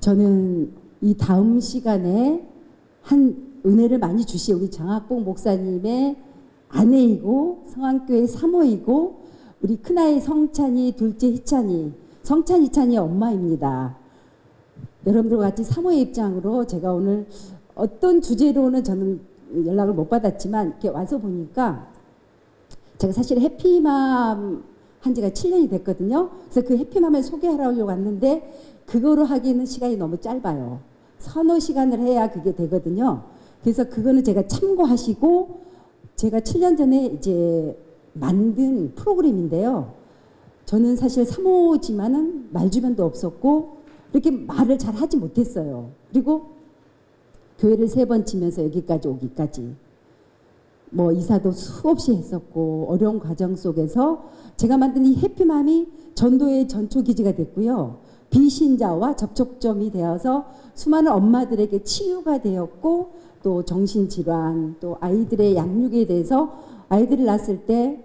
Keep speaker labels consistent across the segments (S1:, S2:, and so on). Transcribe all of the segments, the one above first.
S1: 저는 이 다음 시간에 한 은혜를 많이 주신 우리 장학봉 목사님의 아내이고 성안교회 사모이고 우리 큰아이 성찬이, 둘째 희찬이, 성찬, 희찬이 엄마입니다. 여러분들과 같이 사모의 입장으로 제가 오늘 어떤 주제로는 저는 연락을 못 받았지만 이렇게 와서 보니까 제가 사실 해피맘 한 지가 7년이 됐거든요. 그래서 그 해피맘을 소개하려고 왔는데 그거로 하기에는 시간이 너무 짧아요. 서너 시간을 해야 그게 되거든요. 그래서 그거는 제가 참고하시고 제가 7년 전에 이제 만든 프로그램인데요. 저는 사실 사모지만은 말주변도 없었고 이렇게 말을 잘 하지 못했어요. 그리고 교회를 3번 치면서 여기까지 오기까지 뭐 이사도 수없이 했었고 어려운 과정 속에서 제가 만든 이 해피맘이 전도의 전초기지가 됐고요. 비신자와 접촉점이 되어서 수많은 엄마들에게 치유가 되었고 또 정신질환 또 아이들의 양육에 대해서 아이들을 낳았을 때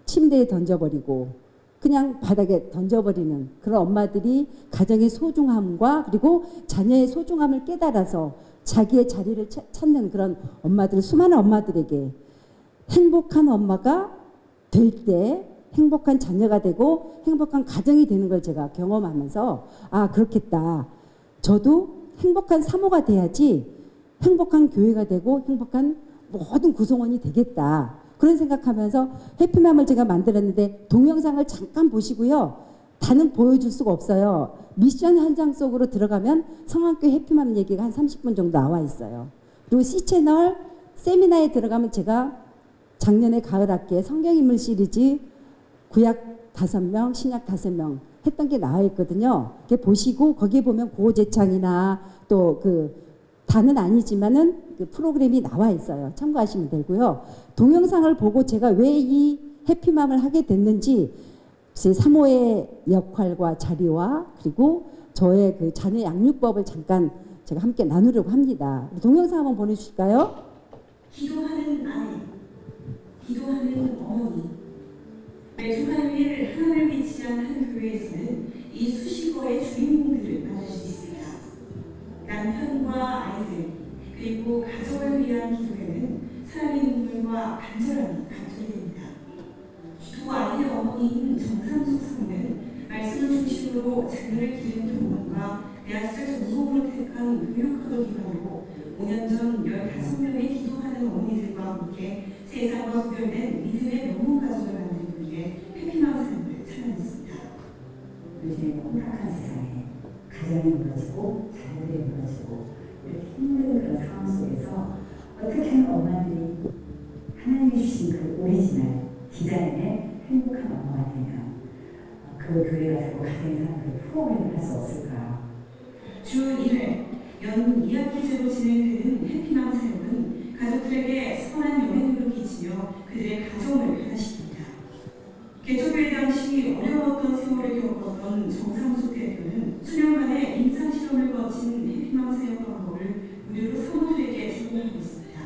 S1: 침대에 던져버리고 그냥 바닥에 던져버리는 그런 엄마들이 가정의 소중함과 그리고 자녀의 소중함을 깨달아서 자기의 자리를 찾는 그런 엄마들, 수많은 엄마들에게 행복한 엄마가 될 때 행복한 자녀가 되고 행복한 가정이 되는 걸 제가 경험하면서 아 그렇겠다. 저도 행복한 사모가 돼야지 행복한 교회가 되고 행복한 모든 구성원이 되겠다. 그런 생각하면서 해피맘을 제가 만들었는데 동영상을 잠깐 보시고요. 다는 보여줄 수가 없어요. 미션 현장 속으로 들어가면 성안교회 해피맘 얘기가 한 30분 정도 나와 있어요. 그리고 C채널 세미나에 들어가면 제가 작년에 가을 학기에 성경인물 시리즈 구약 5명, 신약 5명 했던 게 나와 있거든요. 그게 보시고 거기에 보면 고재창이나 또 그 다는 아니지만은 그 프로그램이 나와 있어요. 참고하시면 되고요. 동영상을 보고 제가 왜 이 해피맘을 하게 됐는지 제 사모의 역할과 자리와 그리고 저의 그 자녀 양육법을 잠깐 제가 함께 나누려고 합니다. 동영상 한번 보내주실까요?
S2: 기도하는 아내, 기도하는 어머니. 매주 화요일 하나를 위치한 한 교회에서는 이 수식어의 주인공들을 만날 수 있습니다. 남편과 아이들 그리고 가족을 위한 기도에는 사랑의 눈물과 간절함이 감춰야 됩니다. 두 아이의 어머니인 정상숙 사모는 말씀을 중심으로 자녀를 기르는 부모님과 대학 시절 전공으로 택한 교육학을 기반으로 5년 전 15명의 기도하는 어머니들과 함께 세상과 구별된 믿음의 명문 가족을 만들기 위해 해피맘 삶을 찾아냈습니다.
S3: 요즘에 혼탁한 세상에 가정이 무너지고 자녀들이 무너지고 이렇게 힘든 그런 상황 속에서 어떻게 하면 엄마들이 하나님이 주신 그 오리지널 디자인의 행복한 엄마가 되면 그 교회가 되고 가정이 사는 그 프로그램을 할 수 없을까?
S2: 주 1회 연 2학기제로 진행되는 해피맘 사역은 가족들에게 선한 영향력을 끼치며 그들의 가정을 변화시킵니다. 개초교회 당시 어려웠던 세월을 겪었던 정상숙 대표는 수년간의 임상실험을 거친 해피맘 사역 방법을 무료로 사모들에게 제공하고 있습니다.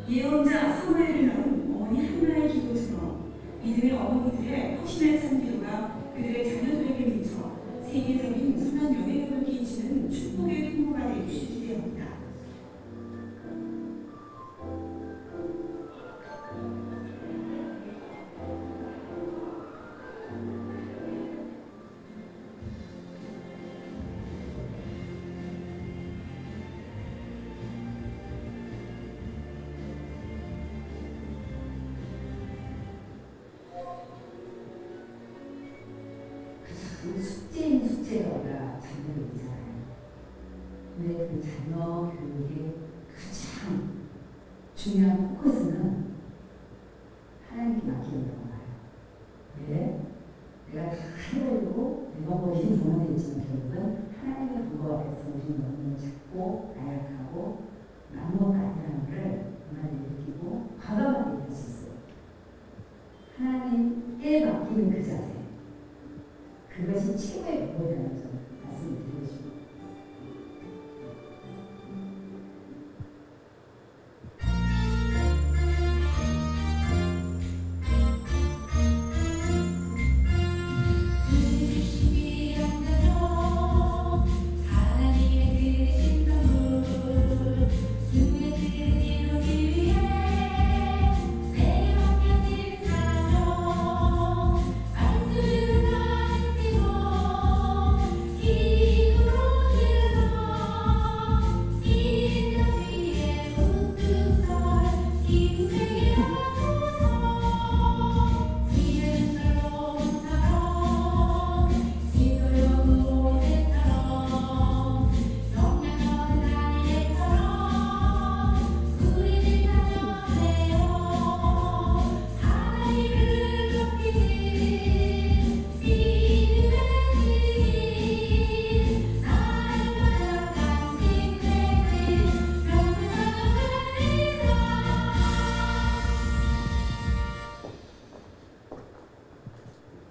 S2: 예언자 사무엘을 낳은 어머니 한나의 기도처럼 믿음의 어머니들의 확신에 찬 기도가 그들의 자녀들에게 미쳐 세계적인 선한 영향력을 끼치는 축복의 통로가 되기 기대합니다.
S3: 숙제인 숙제가 자녀를 있잖아요. 근데 그 자녀 교육의 가장 중요한 포커스는 하나님께 맡기는 거예요. 왜? 내가 다 해보려고 내 방법이 부모되지만 결국은 하나님의 방법 앞에서 우리는 너무 작고 나약하고 아무것도 아니라는 걸 엄마들이 느끼고 과감하게 할 수 있어요. 하나님께 맡기는 그 자세. 그것이 최고의 방법이라는 점 말씀을 드리고 싶습니다.
S4: 그 위안으로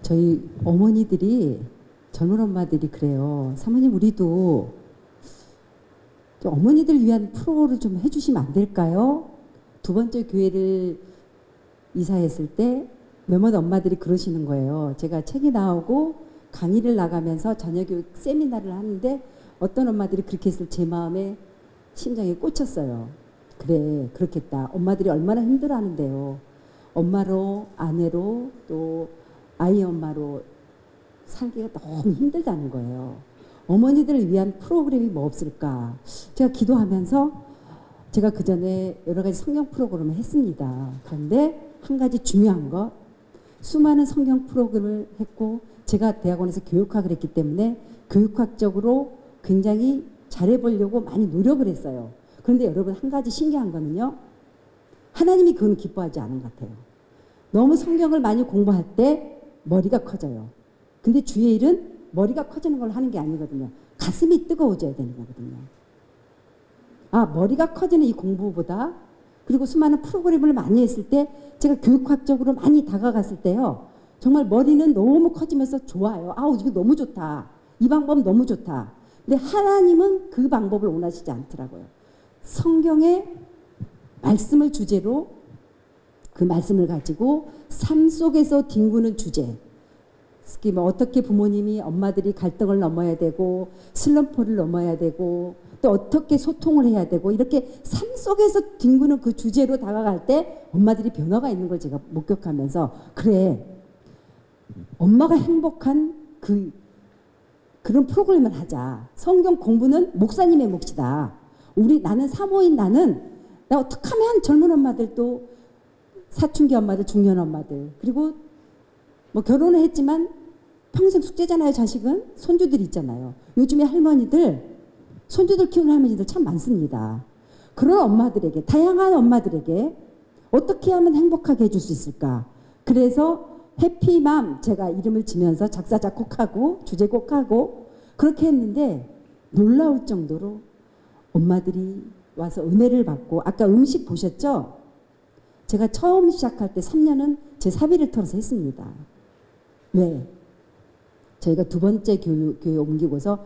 S1: 저희 어머니들이 젊은 엄마들이 그래요. 사모님 우리도 좀 어머니들 위한 프로를 좀 해주시면 안 될까요? 두 번째 교회를 이사했을 때 몇몇 엄마들이 그러시는 거예요. 제가 책이 나오고 강의를 나가면서 자녀교육 세미나를 하는데 어떤 엄마들이 그렇게 했을 제 마음에 심장에 꽂혔어요. 그래 그렇겠다. 엄마들이 얼마나 힘들어하는데요. 엄마로 아내로 또 아이 엄마로 살기가 너무 힘들다는 거예요. 어머니들을 위한 프로그램이 뭐 없을까. 제가 기도하면서 제가 그 전에 여러 가지 성경 프로그램을 했습니다. 그런데 한 가지 중요한 것, 수많은 성경 프로그램을 했고 제가 대학원에서 교육학을 했기 때문에 교육학적으로 굉장히 잘해보려고 많이 노력을 했어요. 그런데 여러분 한 가지 신기한 거는요. 하나님이 그건 기뻐하지 않은 것 같아요. 너무 성경을 많이 공부할 때 머리가 커져요. 근데 주의 일은 머리가 커지는 걸 하는 게 아니거든요. 가슴이 뜨거워져야 되는 거거든요. 아, 머리가 커지는 이 공부보다 그리고 수많은 프로그램을 많이 했을 때 제가 교육학적으로 많이 다가갔을 때요. 정말 머리는 너무 커지면서 좋아요. 아우 이거 너무 좋다. 이 방법 너무 좋다. 근데 하나님은 그 방법을 원하시지 않더라고요. 성경의 말씀을 주제로 그 말씀을 가지고 삶 속에서 뒹구는 주제. 특히 뭐 어떻게 부모님이 엄마들이 갈등을 넘어야 되고 슬럼프를 넘어야 되고 또 어떻게 소통을 해야 되고 이렇게 삶 속에서 뒹구는 그 주제로 다가갈 때 엄마들이 변화가 있는 걸 제가 목격하면서 그래 엄마가 행복한 그런 프로그램을 하자. 성경 공부는 목사님의 몫이다. 나는 사모인 나 어떻게 하면 젊은 엄마들도 사춘기 엄마들, 중년 엄마들 그리고 뭐 결혼을 했지만 평생 숙제잖아요. 자식은 손주들 있잖아요. 요즘에 손주들 키우는 할머니들 참 많습니다. 그런 엄마들에게 다양한 엄마들에게 어떻게 하면 행복하게 해줄 수 있을까. 그래서 해피맘 제가 이름을 지면서 작사 작곡하고 주제곡하고 그렇게 했는데 놀라울 정도로 엄마들이 와서 은혜를 받고 아까 음식 보셨죠? 제가 처음 시작할 때 3년은 제 사비를 털어서 했습니다. 왜? 저희가 두 번째 교회 옮기고서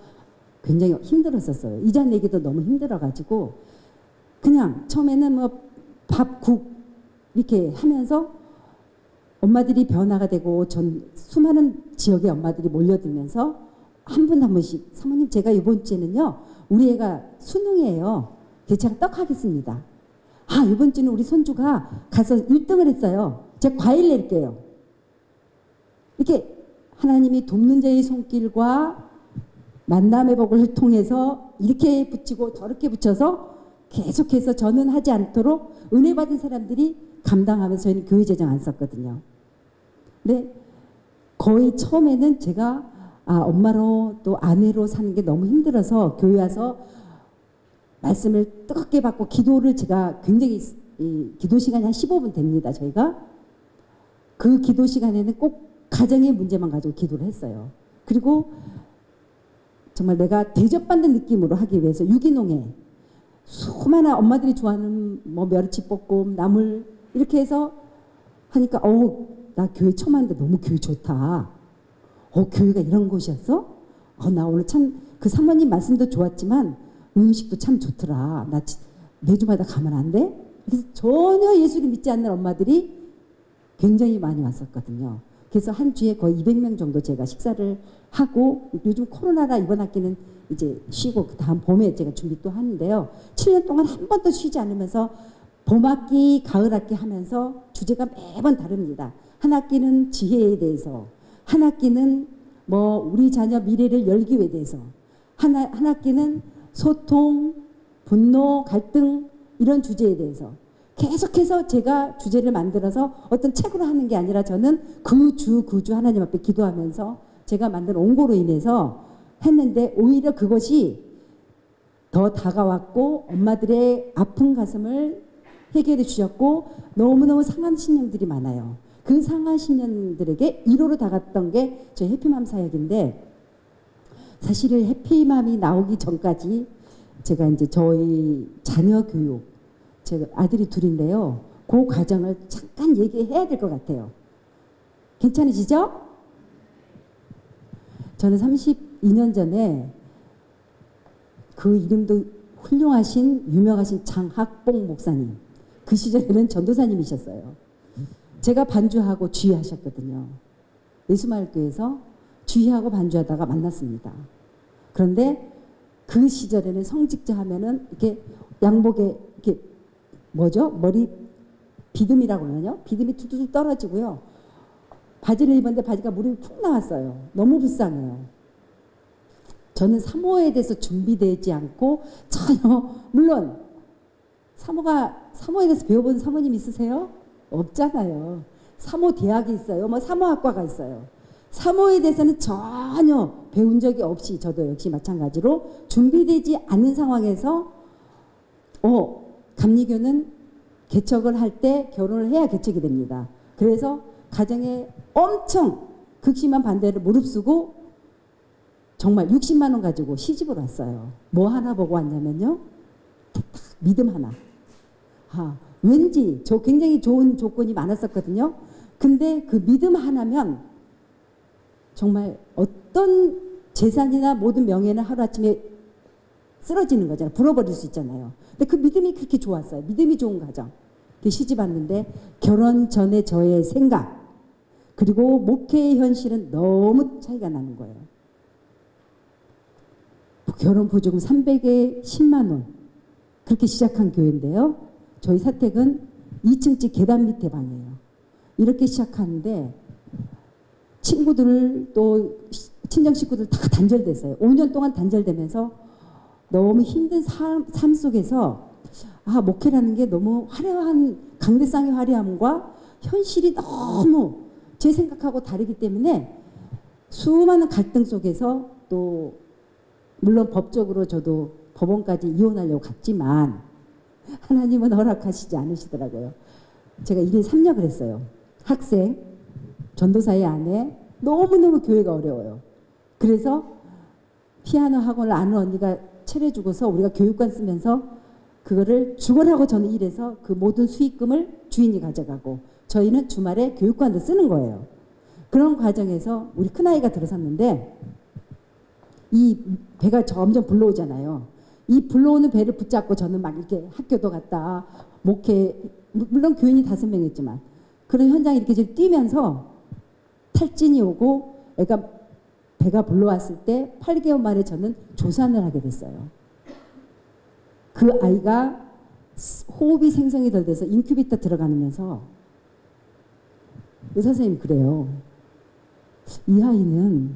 S1: 굉장히 힘들었었어요. 이자 내기도 너무 힘들어가지고 그냥 처음에는 뭐 밥, 국 이렇게 하면서 엄마들이 변화가 되고 수많은 지역의 엄마들이 몰려들면서 한 분 한 분씩 사모님 제가 이번 주에는요 우리 애가 수능이에요. 그래서 제가 떡 하겠습니다. 아 이번 주는 우리 손주가 가서 1등을 했어요. 제가 과일 낼게요. 이렇게 하나님이 돕는 자의 손길과 만남의 복을 통해서 이렇게 붙이고 저렇게 붙여서 계속해서 저는 하지 않도록 은혜 받은 사람들이 감당하면서 저희는 교회 재정 안 썼거든요. 근데 거의 처음에는 제가 엄마로 또 아내로 사는 게 너무 힘들어서 교회 와서 말씀을 뜨겁게 받고 기도를 제가 굉장히 기도 시간이 한 15분 됩니다. 저희가 그 기도 시간에는 꼭 가정의 문제만 가지고 기도를 했어요. 그리고 정말 내가 대접받는 느낌으로 하기 위해서 유기농에 수많은 엄마들이 좋아하는 뭐 멸치볶음, 나물 이렇게 해서 하니까 나 교회 처음 왔는데 너무 교회 좋다. 교회가 이런 곳이었어? 나 오늘 참 그 사모님 말씀도 좋았지만 음식도 참 좋더라. 나 매주마다 가면 안 돼? 그래서 전혀 예수를 믿지 않는 엄마들이 굉장히 많이 왔었거든요. 그래서 한 주에 거의 200명 정도 제가 식사를 하고 요즘 코로나라 이번 학기는 이제 쉬고 그 다음 봄에 제가 준비 또 하는데요. 7년 동안 한 번도 쉬지 않으면서 봄학기, 가을학기 하면서 주제가 매번 다릅니다. 한 학기는 지혜에 대해서, 한 학기는 뭐 우리 자녀 미래를 열기 위해 대해서, 한 학기는 소통, 분노, 갈등 이런 주제에 대해서 계속해서 제가 주제를 만들어서 어떤 책으로 하는 게 아니라 저는 그 주 하나님 앞에 기도하면서 제가 만든 원고로 인해서 했는데 오히려 그것이 더 다가왔고 엄마들의 아픈 가슴을 해결해 주셨고 너무너무 상한 신령들이 많아요. 그 상한 신령들에게 1호로 다갔던 게 저희 해피맘 사역인데 사실은 해피맘이 나오기 전까지 제가 이제 저희 자녀 교육 제가 아들이 둘인데요. 그 과정을 잠깐 얘기해야 될 것 같아요. 괜찮으시죠? 저는 32년 전에 그 이름도 훌륭하신 유명하신 장학봉 목사님, 그 시절에는 전도사님이셨어요. 제가 반주하고 주의하셨거든요. 예수마을교회에서 주의하고 반주하다가 만났습니다. 그런데 그 시절에는 성직자 하면은 이렇게 양복에 이렇게 뭐죠? 머리 비듬이라고 그러나요? 비듬이 툭툭 떨어지고요. 바지를 입었는데 바지가 무릎이 푹 나왔어요. 너무 불쌍해요. 저는 사모에 대해서 준비되지 않고 전혀, 물론 사모에 대해서 배워본 사모님 있으세요? 없잖아요. 사모 대학이 있어요. 뭐 사모학과가 있어요. 사모에 대해서는 전혀 배운 적이 없이 저도 역시 마찬가지로 준비되지 않은 상황에서 감리교는 개척을 할 때 결혼을 해야 개척이 됩니다. 그래서 가정에 엄청 극심한 반대를 무릅쓰고 정말 60만 원 가지고 시집을 왔어요. 뭐 하나 보고 왔냐면요. 믿음 하나. 왠지 저 굉장히 좋은 조건이 많았었거든요. 근데 그 믿음 하나면 정말 어떤 재산이나 모든 명예는 하루아침에 쓰러지는 거잖아요. 불어버릴 수 있잖아요. 근데 그 믿음이 그렇게 좋았어요. 믿음이 좋은 가정. 시집 왔는데 결혼 전에 저의 생각 그리고 목회의 현실은 너무 차이가 나는 거예요. 결혼 보조금 300에 10만 원 그렇게 시작한 교회인데요. 저희 사택은 2층집 계단 밑에 방이에요. 이렇게 시작하는데 친구들 또 친정 식구들 다 단절됐어요. 5년 동안 단절되면서 너무 힘든 삶 속에서 목회라는 게 너무 화려한 강대상의 화려함과 현실이 너무 제 생각하고 다르기 때문에 수많은 갈등 속에서 또 물론 법적으로 저도 법원까지 이혼하려고 갔지만 하나님은 허락하시지 않으시더라고요. 제가 1인 3역을 했어요. 학생, 전도사의 아내, 너무너무 교회가 어려워요. 그래서 피아노 학원을 아는 언니가 차려주고서 우리가 교육관 쓰면서 그거를 죽어라고 저는 일해서 그 모든 수익금을 주인이 가져가고 저희는 주말에 교육관도 쓰는 거예요. 그런 과정에서 우리 큰아이가 들어섰는데 이 배가 점점 불러오잖아요. 이 불러오는 배를 붙잡고 저는 막 이렇게 학교도 갔다 목회 물론 교인이 5명이었지만 그런 현장에 이렇게 뛰면서 탈진이 오고 애가 배가 불러왔을 때 8개월 만에 저는 조산을 하게 됐어요. 그 아이가 호흡이 생성이 덜 돼서 인큐베이터 들어가면서 의사 선생님 그래요. 이 아이는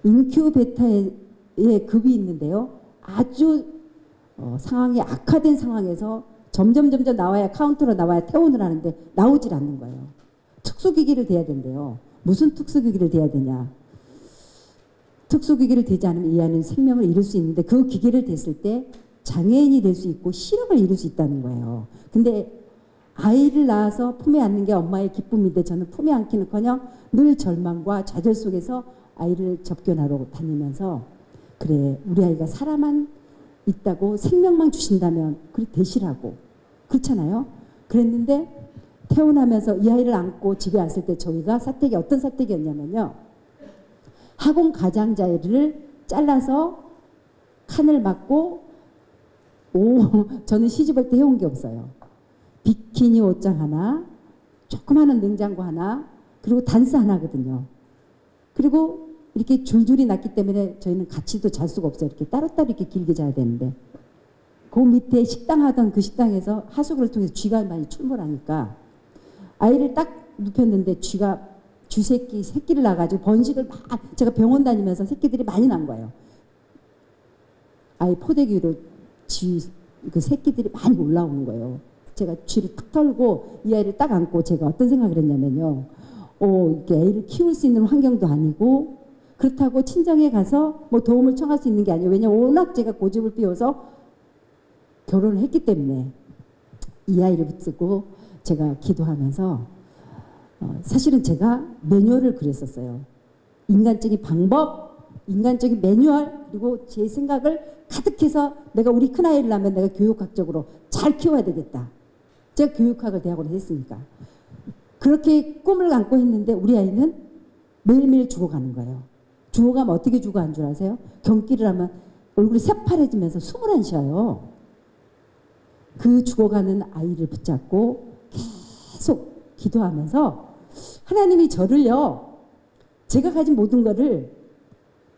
S1: 인큐베이터에 급이 있는데요. 아주 상황이 악화된 상황에서 점점 나와야 카운터로 나와야 퇴원을 하는데 나오질 않는 거예요. 특수기기를 대야 된대요. 무슨 특수기기를 대야 되냐. 특수기기를 대지 않으면 이 아이는 생명을 잃을 수 있는데 그 기기를 댔을 때 장애인이 될 수 있고 실험을 이룰 수 있다는 거예요. 근데 아이를 낳아서 품에 안는 게 엄마의 기쁨인데 저는 품에 안기는커녕 늘 절망과 좌절 속에서 아이를 접견하러 다니면서 그래 우리 아이가 살아만 있다고 생명만 주신다면 그렇게 되시라고 그렇잖아요. 그랬는데 태어나면서 이 아이를 안고 집에 왔을 때 저희가 사택이 어떤 사택이었냐면요. 학원 가장자리를 잘라서 칸을 막고 저는 시집할 때 해온 게 없어요. 비키니 옷장 하나, 조그마한 냉장고 하나, 그리고 단스 하나거든요. 그리고 이렇게 줄줄이 났기 때문에 저희는 같이도 잘 수가 없어요. 이렇게 따로따로 이렇게 길게 자야 되는데 그 밑에 식당 하던 그 식당에서 하수구를 통해서 쥐가 많이 출몰하니까 아이를 딱 눕혔는데 새끼를 낳아가지고 번식을 제가 병원 다니면서 새끼들이 많이 난 거예요. 아이 포대기로 그 새끼들이 많이 올라오는 거예요. 제가 쥐를 탁 털고 이 아이를 딱 안고 제가 어떤 생각을 했냐면요. 이렇게 애를 키울 수 있는 환경도 아니고 그렇다고 친정에 가서 뭐 도움을 청할 수 있는 게 아니에요. 왜냐면 워낙 제가 고집을 피워서 결혼을 했기 때문에 이 아이를 붙들고 제가 기도하면서 사실은 제가 매뉴얼을 그렸었어요. 인간적인 방법, 인간적인 매뉴얼 그리고 제 생각을 가득해서 내가 우리 큰아이를 낳으면 내가 교육학적으로 잘 키워야 되겠다. 제가 교육학을 대학원에서 했으니까. 그렇게 꿈을 안고 했는데 우리 아이는 매일매일 죽어가는 거예요. 죽어가면 어떻게 죽어간 줄 아세요? 경기를 하면 얼굴이 새파래지면서 숨을 안 쉬어요. 그 죽어가는 아이를 붙잡고 계속 기도하면서 하나님이 저를요, 제가 가진 모든 거를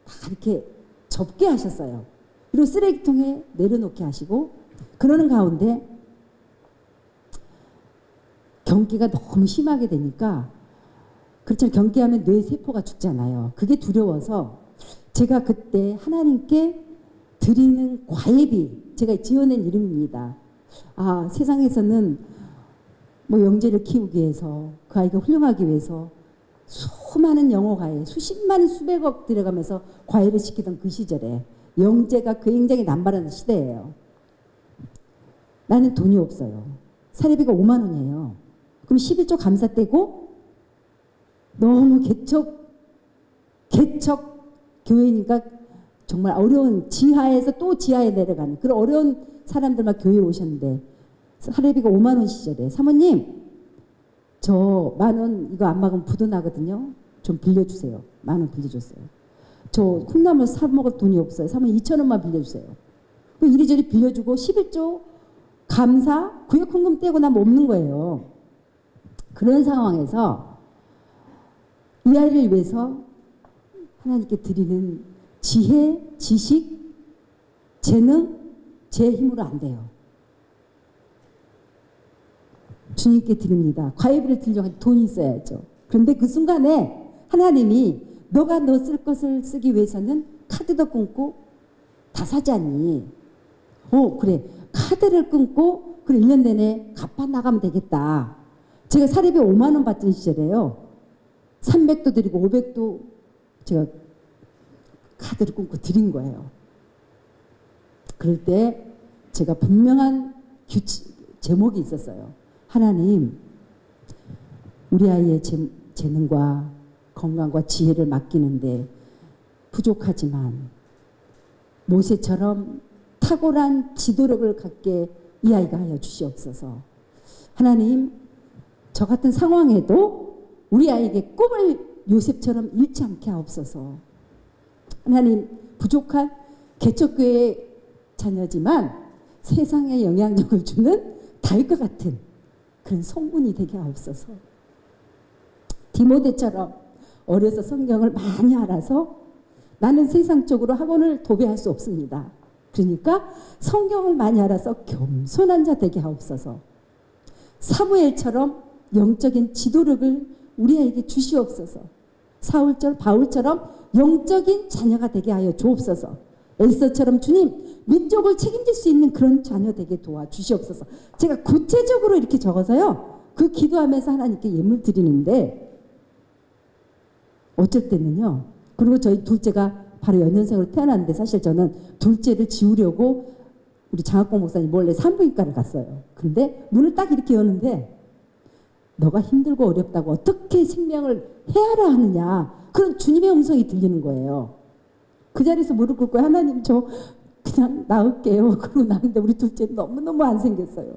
S1: 다 이렇게 접게 하셨어요. 그리고 쓰레기통에 내려놓게 하시고, 그러는 가운데 경기가 너무 심하게 되니까, 그렇잖아요. 경기하면 뇌세포가 죽잖아요. 그게 두려워서 제가 그때 하나님께 드리는 과외비, 제가 지어낸 이름입니다. 아, 세상에서는 뭐 영재를 키우기 위해서, 그 아이가 훌륭하기 위해서 수많은 영어 과외, 수십만 수백억 들어가면서 과외를 시키던 그 시절에 영재가 굉장히 남발하는 시대예요. 나는 돈이 없어요. 사례비가 5만 원이에요. 그럼 11조 감사 떼고 너무 개척 교회니까 정말 어려운, 지하에서 또 지하에 내려가는 그런 어려운 사람들만 교회에 오셨는데, 사례비가 5만 원 시절에 사모님, 저 10,000원 이거 안 막으면 부도 나거든요. 좀 빌려주세요. 10,000원 빌려줬어요. 저 콩나물 사 먹을 돈이 없어요. 사모님 2,000원만 빌려주세요. 이리저리 빌려주고 11조 감사 구역헌금 떼고 나면 없는 거예요. 그런 상황에서 이 아이를 위해서 하나님께 드리는 지혜, 지식, 재능, 제 힘으로 안 돼요. 주님께 드립니다. 과외비를 드리려면 돈이 있어야죠. 그런데 그 순간에 하나님이 너가 너 쓸 것을 쓰기 위해서는 카드도 끊고 다 사지 않니? 그래. 카드를 끊고 그래 1년 내내 갚아 나가면 되겠다. 제가 사례비 5만 원 받던 시절에요. 300도 드리고 500도 제가 카드를 끊고 드린 거예요. 그럴 때 제가 분명한 제목이 있었어요. 하나님, 우리 아이의 재능과 건강과 지혜를 맡기는데 부족하지만 모세처럼 탁월한 지도력을 갖게 이 아이가 하여 주시옵소서. 하나님, 저 같은 상황에도 우리 아이에게 꿈을 요셉처럼 잃지 않게 하옵소서. 하나님, 부족한 개척교회 자녀지만 세상에 영향력을 주는 달과 같은 그런 성분이 되게 하옵소서. 디모데처럼 어려서 성경을 많이 알아서 나는 세상적으로 학원을 도배할 수 없습니다. 그러니까 성경을 많이 알아서 겸손한 자 되게 하옵소서. 사무엘처럼 영적인 지도력을 우리 아이에게 주시옵소서. 바울처럼 영적인 자녀가 되게 하여 주옵소서. 엘사처럼 주님, 민족을 책임질 수 있는 그런 자녀 되게 도와주시옵소서. 제가 구체적으로 이렇게 적어서요, 그 기도하면서 하나님께 예물 드리는데, 어쩔 때는요, 그리고 저희 둘째가 바로 연년생으로 태어났는데, 사실 저는 둘째를 지우려고 우리 장학봉 목사님 몰래 산부인과를 갔어요. 근데 문을 딱 이렇게 여는데, 너가 힘들고 어렵다고 어떻게 생명을 헤아려 하느냐, 그런 주님의 음성이 들리는 거예요. 그 자리에서 무릎 꿇고 하나님 저 그냥 나을게요. 그러고 나는데 우리 둘째 너무너무 안 생겼어요.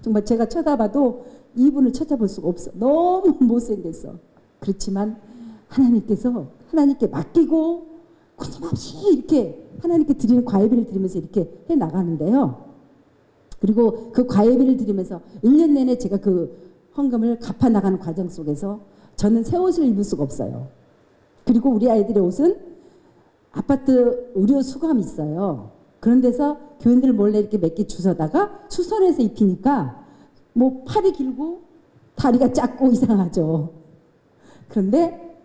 S1: 정말 제가 쳐다봐도 이분을 찾아볼 수가 없어. 너무 못생겼어. 그렇지만 하나님께서 하나님께 맡기고 끊임없이 이렇게 하나님께 드리는 과외비를 드리면서 이렇게 해 나가는데요. 그리고 그 과외비를 드리면서 1년 내내 제가 그 헌금을 갚아 나가는 과정 속에서 저는 새 옷을 입을 수가 없어요. 그리고 우리 아이들의 옷은 아파트 의료 수감이 있어요. 그런 데서 교인들 몰래 이렇게 몇 개 주워다가 수선해서 입히니까 뭐 팔이 길고 다리가 작고 이상하죠. 그런데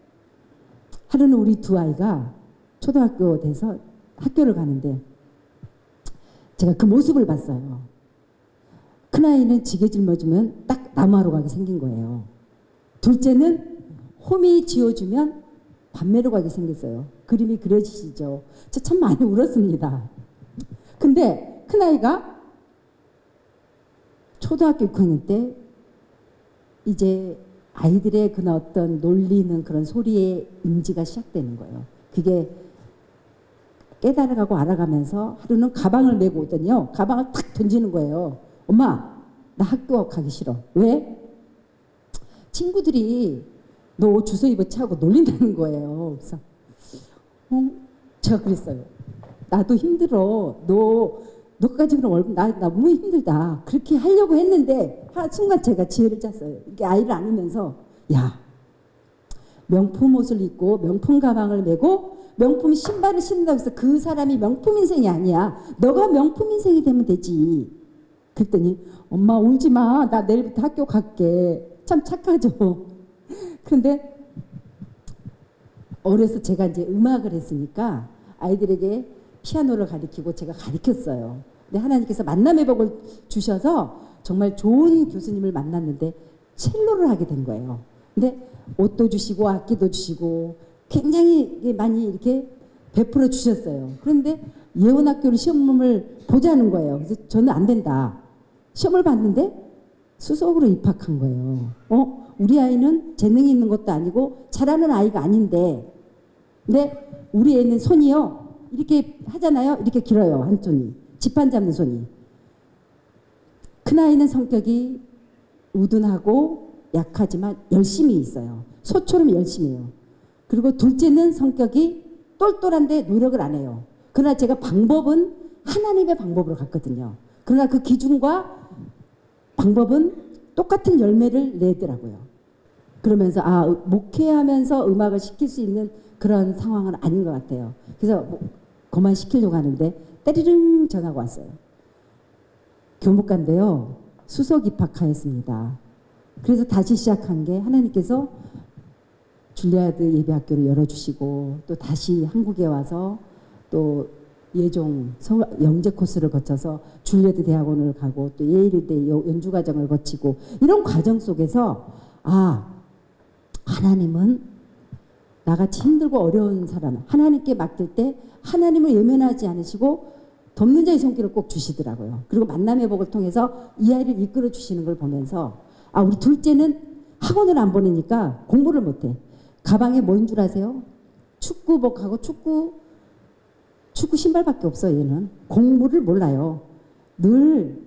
S1: 하루는 우리 두 아이가 초등학교 돼서 학교를 가는데 제가 그 모습을 봤어요. 큰아이는 지게 짊어지면 딱 나무하러 가게 생긴 거예요. 둘째는 홈이 지어주면 밤매로 가게 생겼어요. 그림이 그려지시죠? 저 참 많이 울었습니다. 근데 큰아이가 초등학교 6학년 때 이제 아이들의 그런 어떤 놀리는 그런 소리의 인지가 시작되는 거예요. 그게 깨달아가고 알아가면서 하루는 가방을 메고 오더니요. 가방을 탁 던지는 거예요. 엄마, 나 학교 가기 싫어. 왜? 친구들이 너 옷 주워 입었지 하고 놀린다는 거예요. 그래서 제가 그랬어요. 나도 힘들어. 너까지 그럼 얼마 나 너무 힘들다. 그렇게 하려고 했는데 순간 제가 지혜를 짰어요. 이렇게 아이를 안으면서 야, 명품 옷을 입고 명품 가방을 메고 명품 신발을 신는다고 해서 그 사람이 명품 인생이 아니야. 너가 명품 인생이 되면 되지. 그랬더니 엄마 울지 마. 나 내일부터 학교 갈게. 참 착하죠. 그런데 어려서 제가 이제 음악을 했으니까 아이들에게 피아노를 가르치고 제가 가르쳤어요. 근데 하나님께서 만남의 복을 주셔서 정말 좋은 교수님을 만났는데 첼로를 하게 된 거예요. 근데 옷도 주시고 악기도 주시고 굉장히 많이 이렇게 베풀어 주셨어요. 그런데 예원학교를 시험을 보자는 거예요. 그래서 저는 안 된다. 시험을 봤는데 수석으로 입학한 거예요. 우리 아이는 재능이 있는 것도 아니고 잘하는 아이가 아닌데 근데 우리 애는 손이요. 이렇게 하잖아요. 이렇게 길어요. 한 손이. 지판 잡는 손이. 큰아이는 성격이 우둔하고 약하지만 열심히 있어요. 소처럼 열심히 해요. 그리고 둘째는 성격이 똘똘한데 노력을 안 해요. 그러나 제가 방법은 하나님의 방법으로 갔거든요. 그러나 그 기준과 방법은 똑같은 열매를 내더라고요. 그러면서 목회하면서 음악을 시킬 수 있는 그런 상황은 아닌 것 같아요. 그래서 그만 시키려고 하는데 때리릉 전화가 왔어요. 교목관인데요. 수석 입학하였습니다. 그래서 다시 시작한 게 하나님께서 줄리아드 예배학교를 열어주시고 또 다시 한국에 와서 또 예종 영재 코스를 거쳐서 줄리아드 대학원을 가고 또 예일대 연주과정을 거치고 이런 과정 속에서 하나님은 나같이 힘들고 어려운 사람 하나님께 맡길 때 하나님을 외면하지 않으시고 돕는 자의 손길을 꼭 주시더라고요. 그리고 만남의 복을 통해서 이 아이를 이끌어 주시는 걸 보면서 우리 둘째는 학원을 안 보내니까 공부를 못해. 가방에 뭐인 줄 아세요? 축구복하고 축구 신발밖에 없어. 얘는 공부를 몰라요. 늘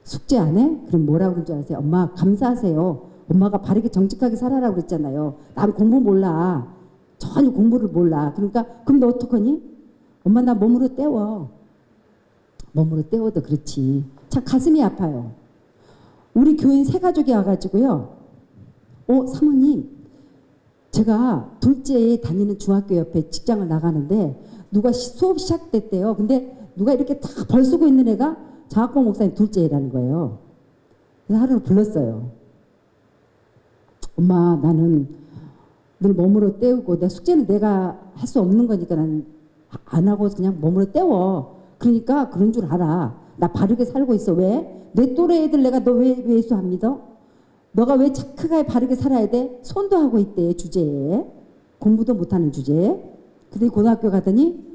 S1: 숙제 안 해? 그럼 뭐라고 그런 줄 아세요? 엄마 감사하세요. 엄마가 바르게 정직하게 살아라고 그랬잖아요. 난 공부 몰라. 전혀 공부를 몰라. 그러니까 그럼 너 어떡하니? 엄마 나 몸으로 때워. 몸으로 때워도 그렇지. 참 가슴이 아파요. 우리 교인 세 가족이 와가지고요. 사모님 제가 둘째에 다니는 중학교 옆에 직장을 나가는데 누가 수업 시작됐대요. 근데 누가 이렇게 다 벌 쓰고 있는 애가 장학봉 목사님 둘째라는 거예요. 그래서 하루를 불렀어요. 엄마 나는 늘 몸으로 때우고 내 숙제는 내가 할 수 없는 거니까 난 안 하고 그냥 몸으로 때워. 그러니까 그런 줄 알아. 나 바르게 살고 있어. 왜? 내 또래 애들 내가 너 왜 예수 안 믿어? 너가 왜 착하게 바르게 살아야 돼? 손도 하고 있대 주제에. 공부도 못하는 주제에. 근데 고등학교 가더니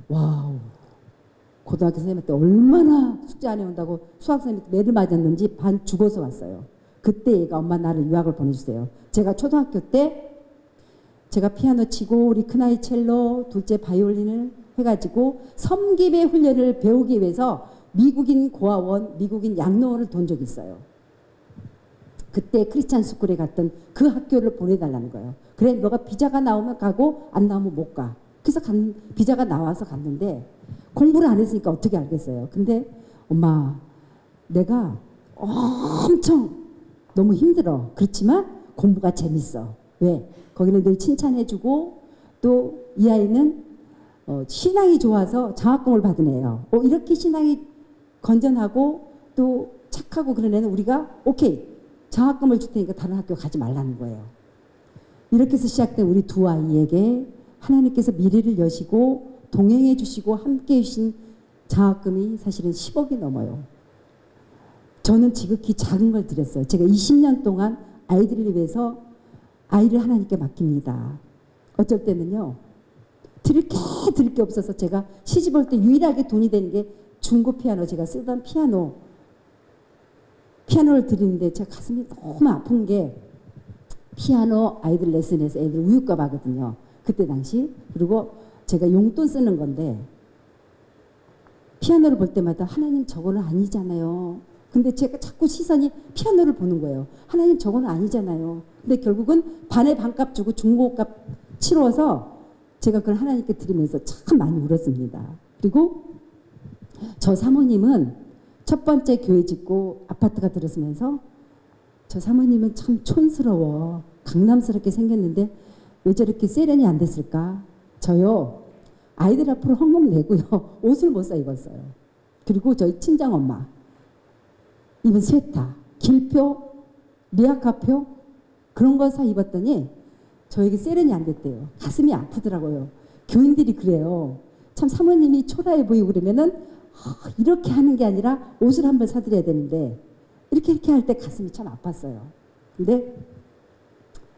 S1: 와우. 고등학교 선생님한테 얼마나 숙제 안 해온다고 수학 선생님한테 매를 맞았는지 반 죽어서 왔어요. 그때 얘가 엄마 나를 유학을 보내주세요. 제가 초등학교 때 제가 피아노 치고 우리 큰아이 첼로 둘째 바이올린을 해가지고 섬김의 훈련을 배우기 위해서 미국인 고아원 미국인 양로원을 돈 적이 있어요. 그때 크리스찬 스쿨에 갔던 그 학교를 보내달라는 거예요. 그래 너가 비자가 나오면 가고 안 나오면 못 가. 그래서 비자가 나와서 갔는데 공부를 안 했으니까 어떻게 알겠어요. 근데 엄마 내가 엄청 너무 힘들어. 그렇지만 공부가 재밌어. 왜? 거기는 늘 칭찬해주고 또 이 아이는 신앙이 좋아서 장학금을 받은 애예요. 이렇게 신앙이 건전하고 또 착하고 그런 애는 우리가 오케이 장학금을 줄 테니까 다른 학교 가지 말라는 거예요. 이렇게 해서 시작된 우리 두 아이에게 하나님께서 미래를 여시고 동행해 주시고 함께 해주신 장학금이 사실은 10억이 넘어요. 저는 지극히 작은 걸 드렸어요. 제가 20년 동안 아이들을 위해서 아이를 하나님께 맡깁니다. 어쩔 때는요. 드릴 게 없어서 제가 시집 올 때 유일하게 돈이 되는 게 중고 피아노 제가 쓰던 피아노를 드리는데 제가 가슴이 너무 아픈 게 피아노 아이들 레슨에서 애들 우유값 하거든요. 그때 당시. 그리고 제가 용돈 쓰는 건데 피아노를 볼 때마다 하나님 저거는 아니잖아요. 근데 제가 자꾸 시선이 피아노를 보는 거예요. 하나님 저거는 아니잖아요. 근데 결국은 반에 반값 주고 중고값 치러서 제가 그걸 하나님께 드리면서 참 많이 울었습니다. 그리고 저 사모님은 첫 번째 교회 짓고 아파트가 들어서면서 저 사모님은 참 촌스러워 강남스럽게 생겼는데 왜 저렇게 세련이 안 됐을까? 저요 아이들 앞으로 헝겊 내고요 옷을 못 사 입었어요. 그리고 저희 친정엄마 입은 스웨터, 길표, 리아카표 그런 거 사 입었더니 저에게 세련이 안 됐대요. 가슴이 아프더라고요. 교인들이 그래요. 참 사모님이 초라해 보이고 그러면은 이렇게 하는 게 아니라 옷을 한번 사드려야 되는데 이렇게 할 때 가슴이 참 아팠어요. 근데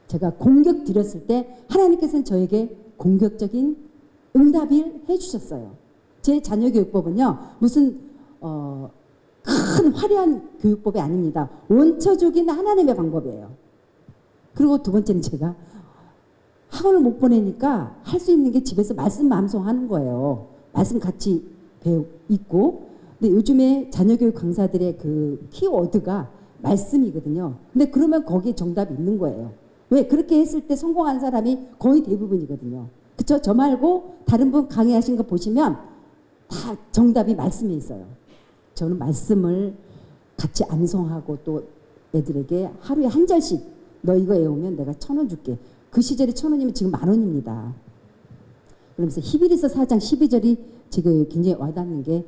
S1: 제가 공격 드렸을 때 하나님께서는 저에게 공격적인 응답을 해주셨어요. 제 자녀교육법은요 무슨 큰 화려한 교육법이 아닙니다. 원초적인 하나님의 방법이에요. 그리고 두 번째는 제가 학원을 못 보내니까 할 수 있는 게 집에서 말씀 암송하는 거예요. 말씀 같이 있고. 근데 요즘에 자녀교육 강사들의 그 키워드가 말씀이거든요. 근데 그러면 거기에 정답이 있는 거예요. 왜? 그렇게 했을 때 성공한 사람이 거의 대부분이거든요. 그쵸? 저 말고 다른 분 강의하신 거 보시면 다 정답이 말씀에 있어요. 저는 말씀을 같이 암송하고 또 애들에게 하루에 한 절씩 너 이거 외우면 내가 1,000원 줄게. 그 시절에 1,000원이면 지금 10,000원입니다. 그러면서 히브리서 4장 12절이 지금 굉장히 와닿는 게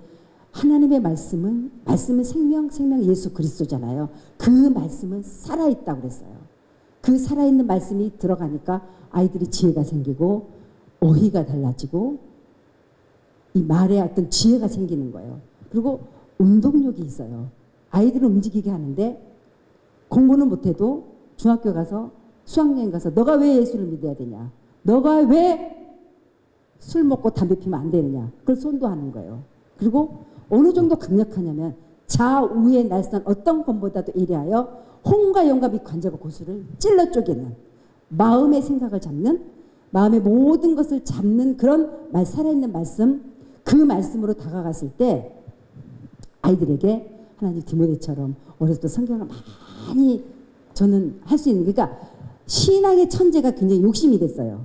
S1: 하나님의 말씀은 생명 예수 그리스도잖아요. 그 말씀은 살아있다고 그랬어요. 그 살아있는 말씀이 들어가니까 아이들이 지혜가 생기고 어휘가 달라지고 이 말에 어떤 지혜가 생기는 거예요. 그리고 운동력이 있어요. 아이들을 움직이게 하는데 공부는 못해도 중학교 가서 수학여행 가서 너가 왜 예수를 믿어야 되냐? 너가 왜 술 먹고 담배 피면 안 되느냐? 그걸 선도하는 거예요. 그리고 어느 정도 강력하냐면 좌우의 날선 어떤 것보다도 예리하여 혼과 영과 및 관절과 고수를 찔러 쪼개는 마음의 생각을 잡는 마음의 모든 것을 잡는 그런 살아있는 말씀 그 말씀으로 다가갔을 때 아이들에게 하나님 디모데처럼 어렸을 때 성경을 많이 저는 할 수 있는 그러니까 신앙의 천재가 굉장히 욕심이 됐어요.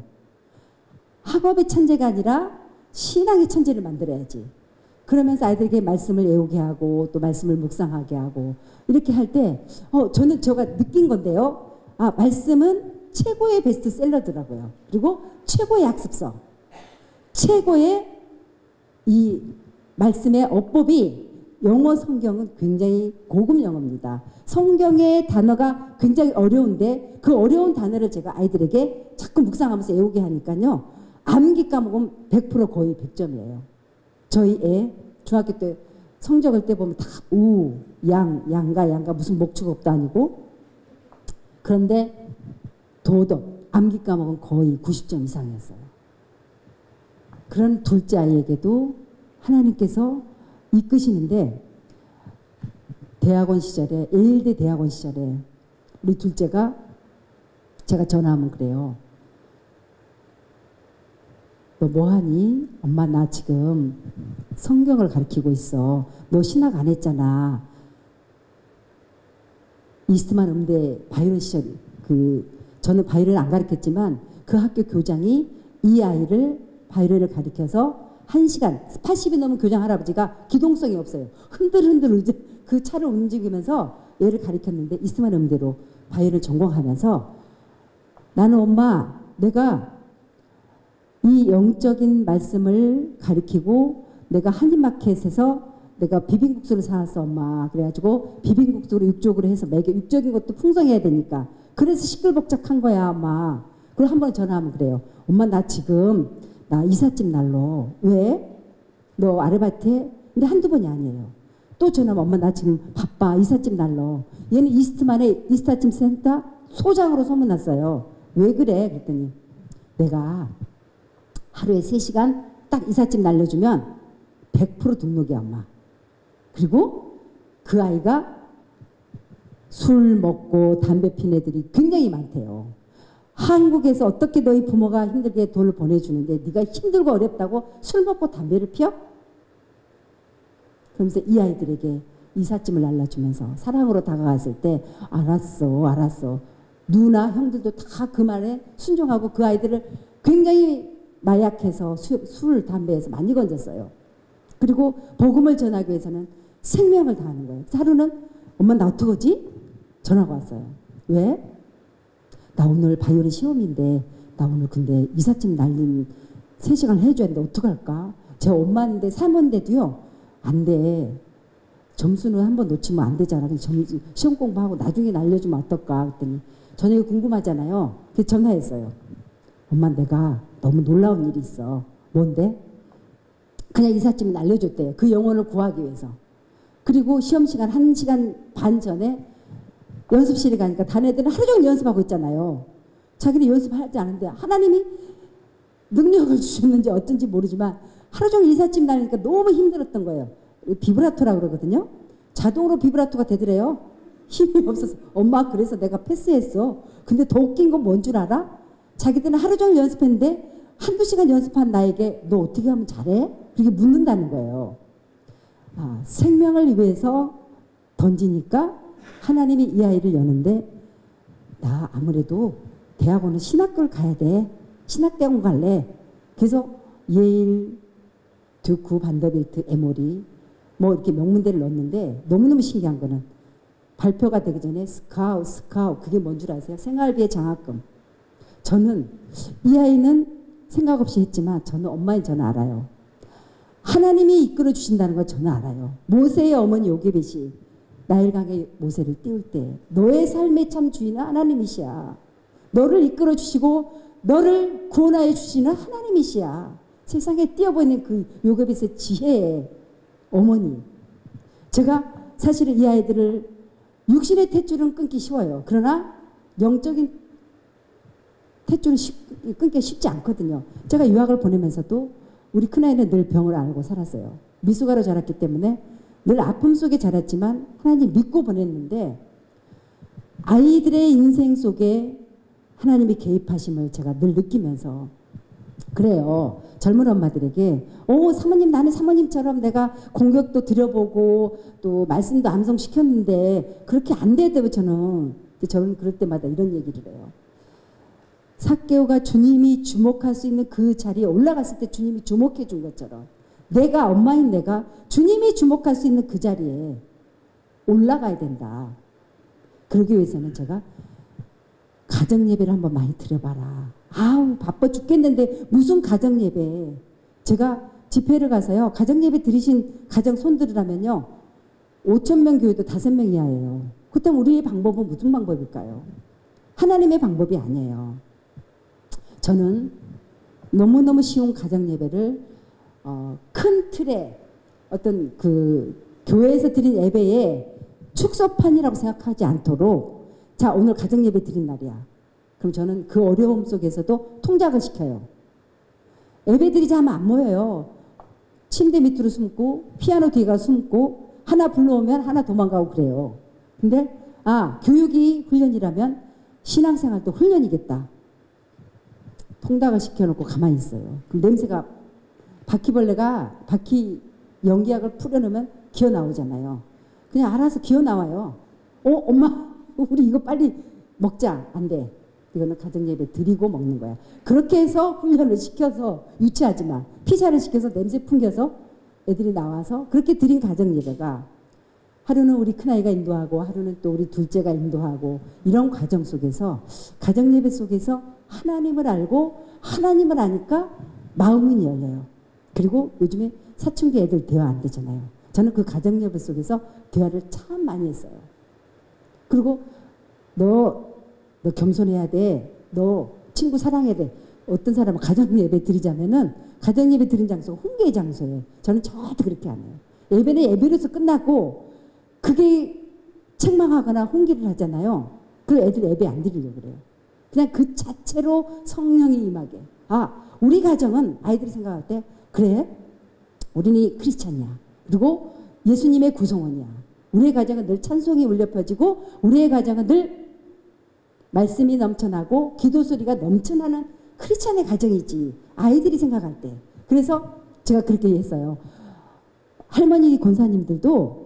S1: 학업의 천재가 아니라 신앙의 천재를 만들어야지. 그러면서 아이들에게 말씀을 외우게 하고 또 말씀을 묵상하게 하고 이렇게 할 때 저는 제가 느낀 건데요. 아 말씀은 최고의 베스트셀러더라고요. 그리고 최고의 학습서 최고의 이 말씀의 어법이 영어 성경은 굉장히 고급 영어입니다. 성경의 단어가 굉장히 어려운데 그 어려운 단어를 제가 아이들에게 자꾸 묵상하면서 외우게 하니까요. 암기 과목은 100% 거의 100점이에요. 저희 애 중학교 때 성적을 때 보면 다 양가 무슨 목축업도 아니고 그런데 도덕 암기 과목은 거의 90점 이상이었어요. 그런 둘째 아이에게도 하나님께서 이끄시는데 대학원 시절에 예일대 대학원 시절에 우리 둘째가 제가 전화하면 그래요. 너 뭐하니? 엄마 나 지금 성경을 가르치고 있어. 너 신학 안 했잖아. 이스트만 음대 바이올린 시절 저는 바이올린을 안 가르쳤지만 그 학교 교장이 이 아이를 바이올린을 가르쳐서 1시간 80이 넘은 교장 할아버지가 기동성이 없어요. 흔들흔들 그 차를 움직이면서 얘를 가르쳤는데 이스트만 음대로 바이올린을 전공하면서 나는 엄마 내가 이 영적인 말씀을 가르치고 내가 한인마켓에서 내가 비빔국수를 사왔어 엄마. 그래가지고 비빔국수로 육족으로 해서 매겨 육적인 것도 풍성해야 되니까 그래서 시끌벅적한 거야 엄마. 그리고 한 번 전화하면 그래요. 엄마 나 지금 나 이삿짐 날러. 왜? 너 아르바이트 해? 근데 한두 번이 아니에요. 또 전화하면 엄마 나 지금 바빠 이삿짐 날러. 얘는 이스트만의 이삿짐 센터 소장으로 소문났어요. 왜 그래? 그랬더니 내가 하루에 3시간 딱 이삿짐 날려주면 100% 등록이야 엄마. 그리고 그 아이가 술 먹고 담배 피는 애들이 굉장히 많대요. 한국에서 어떻게 너희 부모가 힘들게 돈을 보내주는데 네가 힘들고 어렵다고 술 먹고 담배를 피워? 그러면서 이 아이들에게 이삿짐을 날라주면서 사랑으로 다가갔을 때 알았어. 누나 형들도 다 그 말에 순종하고 그 아이들을 굉장히 마약해서 술, 담배에서 많이 건졌어요. 그리고 복음을 전하기 위해서는 생명을 다하는 거예요. 그래서 하루는 엄마 나 어떡하지? 전화가 왔어요. 왜? 나 오늘 바이올린 시험인데 나 오늘 근데 이삿짐 날림 3시간 해줘야 되는데 어떡할까? 제 엄마인데 사모인데도요. 안 돼. 점수는 한번 놓치면 안 되잖아. 시험 공부하고 나중에 날려주면 어떨까? 그랬더니 저녁에 궁금하잖아요. 그래서 전화했어요. 엄마 내가 너무 놀라운 일이 있어. 뭔데? 그냥 이삿짐 날려줬대요. 그 영혼을 구하기 위해서. 그리고 시험 시간 1시간 반 전에 연습실에 가니까 다른 애들은 하루 종일 연습하고 있잖아요. 자기는 연습하지 않은데 하나님이 능력을 주셨는지 어쩐지 모르지만 하루 종일 이삿짐 날리니까 너무 힘들었던 거예요. 비브라토라고 그러거든요. 자동으로 비브라토가 되더래요. 힘이 없어서. 엄마 그래서 내가 패스했어. 근데 더 웃긴 건 뭔 줄 알아? 자기들은 하루 종일 연습했는데 한두 시간 연습한 나에게 너 어떻게 하면 잘해? 그렇게 묻는다는 거예요. 생명을 위해서 던지니까 하나님이 이 아이를 여는데 나 아무래도 대학원은 신학교를 가야 돼. 신학대학원 갈래. 그래서 예일, 듀크, 반더빌트, 에모리 뭐 이렇게 명문대를 넣었는데 너무너무 신기한 거는 발표가 되기 전에 스카웃 그게 뭔 줄 아세요? 생활비의 장학금. 저는 이 아이는 생각 없이 했지만 저는 저는 알아요. 하나님이 이끌어 주신다는 걸 저는 알아요. 모세의 어머니 요게벳이 나일강에 모세를 띄울 때 너의 삶의 참 주인은 하나님이시야. 너를 이끌어 주시고 너를 구원하여 주시는 하나님이시야. 세상에 띄어보이는 그 요게벳의 지혜의 어머니. 제가 사실은 이 아이들을 육신의 탯줄은 끊기 쉬워요. 그러나 영적인 탯줄은 끊기 쉽지 않거든요. 제가 유학을 보내면서도 우리 큰아이는 늘 병을 앓고 살았어요. 미숙아로 자랐기 때문에 늘 아픔 속에 자랐지만 하나님 믿고 보냈는데 아이들의 인생 속에 하나님의 개입하심을 제가 늘 느끼면서 그래요. 젊은 엄마들에게 사모님 나는 사모님처럼 내가 공격도 드려보고 또 말씀도 암송시켰는데 그렇게 안 되더라고요. 저는 그럴 때마다 이런 얘기를 해요. 삭개오가 주님이 주목할 수 있는 그 자리에 올라갔을 때 주님이 주목해 준 것처럼 내가 엄마인 내가 주님이 주목할 수 있는 그 자리에 올라가야 된다. 그러기 위해서는 제가 가정예배를 한번 많이 드려봐라. 아우 바빠 죽겠는데 무슨 가정예배. 제가 집회를 가서요. 가정예배 드리신 가정 손들으라면요. 5,000명 교회도 5명 이하예요. 그렇다면 우리의 방법은 무슨 방법일까요? 하나님의 방법이 아니에요. 저는 너무너무 쉬운 가정예배를 큰 틀에 어떤 그 교회에서 드린 예배에 축소판이라고 생각하지 않도록 자 오늘 가정예배 드린 날이야. 그럼 저는 그 어려움 속에서도 통작을 시켜요. 예배 드리자 하면 안 모여요. 침대 밑으로 숨고 피아노 뒤에 가서 숨고 하나 불러오면 하나 도망가고 그래요. 근데 교육이 훈련이라면 신앙생활도 훈련이겠다. 통닭을 시켜놓고 가만히 있어요. 그럼 냄새가 바퀴벌레가 바퀴 연기약을 뿌려놓으면 기어 나오잖아요. 그냥 알아서 기어 나와요. 엄마 우리 이거 빨리 먹자. 안 돼. 이거는 가정예배 드리고 먹는 거야. 그렇게 해서 훈련을 시켜서 유치하지 마. 피자를 시켜서 냄새 풍겨서 애들이 나와서 그렇게 드린 가정예배가 하루는 우리 큰아이가 인도하고 하루는 또 우리 둘째가 인도하고 이런 과정 속에서 가정예배 속에서 하나님을 알고 하나님을 아니까 마음은 열려요. 그리고 요즘에 사춘기 애들 대화 안 되잖아요. 저는 그 가정예배 속에서 대화를 참 많이 했어요. 그리고 너 겸손해야 돼. 너 친구 사랑해야 돼. 어떤 사람은 가정예배 드리자면은 가정예배 드린 장소가 훈계의 장소예요. 저는 절대 그렇게 안 해요. 예배는 예배로서 끝나고 그게 책망하거나 훈계를 하잖아요. 그 애들 예배 안 드리려고 그래요. 그냥 그 자체로 성령이 임하게. 우리 가정은 아이들이 생각할 때 그래 우리는 크리스찬이야. 그리고 예수님의 구성원이야. 우리의 가정은 늘 찬송이 울려 퍼지고 우리의 가정은 늘 말씀이 넘쳐나고 기도 소리가 넘쳐나는 크리스찬의 가정이지. 아이들이 생각할 때. 그래서 제가 그렇게 했어요. 할머니 권사님들도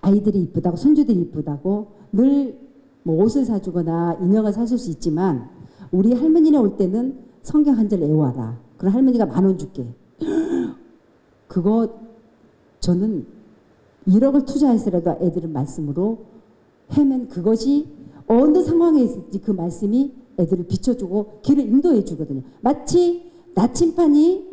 S1: 아이들이 이쁘다고 손주들이 이쁘다고 늘 뭐 옷을 사주거나 인형을 사줄 수 있지만 우리 할머니네 올 때는 성경 한 절 외워와라. 그럼 할머니가 10,000원 줄게. 그거 저는 1억을 투자해서라도 애들은 말씀으로 하면 그것이 어느 상황에 있을지 그 말씀이 애들을 비춰주고 길을 인도해 주거든요. 마치 나침반이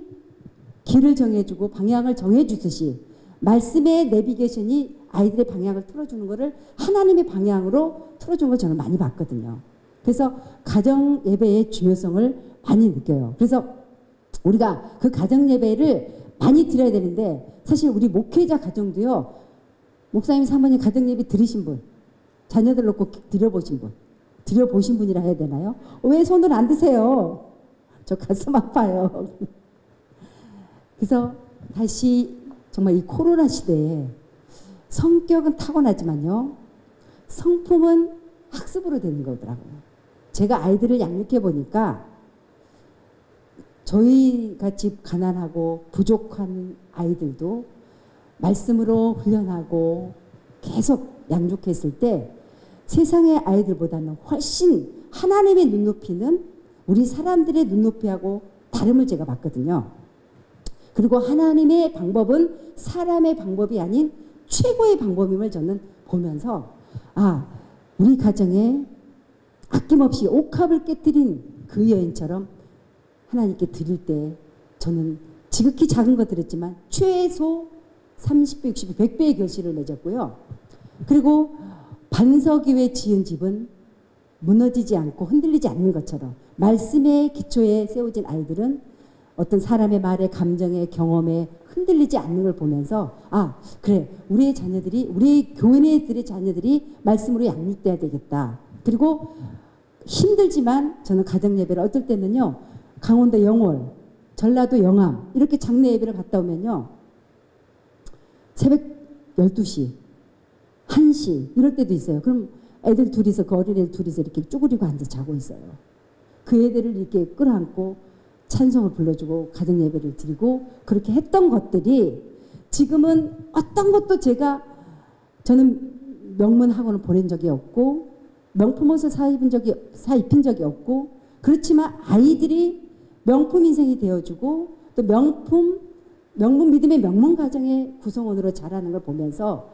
S1: 길을 정해주고 방향을 정해주듯이 말씀의 내비게이션이 아이들의 방향을 틀어주는 것을 하나님의 방향으로 틀어주는 걸 저는 많이 봤거든요. 그래서 가정 예배의 중요성을 많이 느껴요. 그래서 우리가 그 가정 예배를 많이 드려야 되는데 사실 우리 목회자 가정도요. 목사님 사모님 가정 예배 들으신 분, 자녀들 놓고 드려보신 분이라 해야 되나요? 왜 손을 안 드세요? 저 가슴 아파요. 그래서 다시 정말 이 코로나 시대에 성격은 타고나지만요. 성품은 학습으로 되는 거더라고요. 제가 아이들을 양육해 보니까 저희 같이 가난하고 부족한 아이들도 말씀으로 훈련하고 계속 양육했을 때 세상의 아이들보다는 훨씬 하나님의 눈높이는 우리 사람들의 눈높이하고 다름을 제가 봤거든요. 그리고 하나님의 방법은 사람의 방법이 아닌 최고의 방법임을 저는 보면서 우리 가정에 아낌없이 옥합을 깨뜨린 그 여인처럼 하나님께 드릴 때 저는 지극히 작은 거 드렸지만 최소 30배, 60배, 100배의 결실을 맺었고요. 그리고 반석 위에 지은 집은 무너지지 않고 흔들리지 않는 것처럼 말씀의 기초에 세워진 아이들은 어떤 사람의 말에 감정에 경험에 흔들리지 않는 걸 보면서 그래 우리의 자녀들이 우리 교회들의 자녀들이 말씀으로 양육돼야 되겠다. 그리고 힘들지만 저는 가정 예배를 어떨 때는요. 강원도 영월, 전라도 영암 이렇게 장례 예배를 갔다 오면요. 새벽 12시, 1시 이럴 때도 있어요. 그럼 애들 둘이서 그 어린애들 둘이서 이렇게 쭈그리고 앉아 자고 있어요. 그 애들을 이렇게 끌어안고 찬송을 불러주고 가정 예배를 드리고 그렇게 했던 것들이 지금은 어떤 것도 저는 명문 학원을 보낸 적이 없고 명품 옷을 사 입힌 적이 없고 그렇지만 아이들이 명품 인생이 되어주고 또 명문 믿음의 명문 가정의 구성원으로 자라는 걸 보면서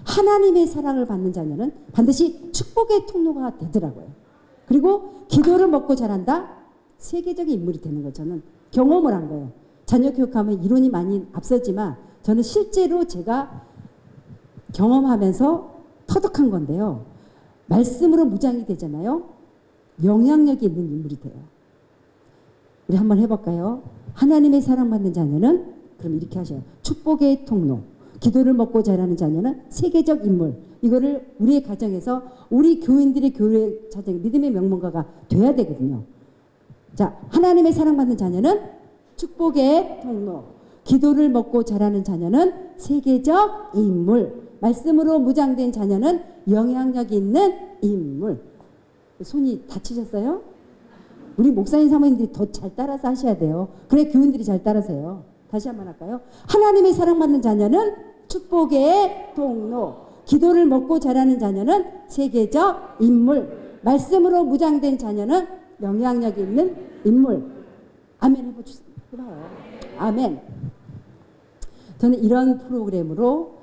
S1: 하나님의 사랑을 받는 자녀는 반드시 축복의 통로가 되더라고요. 그리고 기도를 먹고 자란다. 세계적인 인물이 되는 걸 저는 경험을 한 거예요. 자녀 교육하면 이론이 많이 앞서지만 저는 실제로 제가 경험하면서 터득한 건데요. 말씀으로 무장이 되잖아요. 영향력이 있는 인물이 돼요. 우리 한번 해볼까요? 하나님의 사랑받는 자녀는 그럼 이렇게 하셔요. 축복의 통로. 기도를 먹고 자라는 자녀는 세계적 인물. 이거를 우리의 가정에서 우리 교인들의 교회 자정 믿음의 명문가가 돼야 되거든요. 자, 하나님의 사랑받는 자녀는 축복의 통로. 기도를 먹고 자라는 자녀는 세계적 인물. 말씀으로 무장된 자녀는 영향력 있는 인물. 손이 다치셨어요? 우리 목사님 사모님들이 더 잘 따라서 하셔야 돼요. 그래 교인들이 잘 따라서요. 다시 한번 할까요? 하나님의 사랑받는 자녀는 축복의 통로. 기도를 먹고 자라는 자녀는 세계적 인물. 말씀으로 무장된 자녀는 영향력 있는 인물. 아멘 해봐요. 아멘. 저는 이런 프로그램으로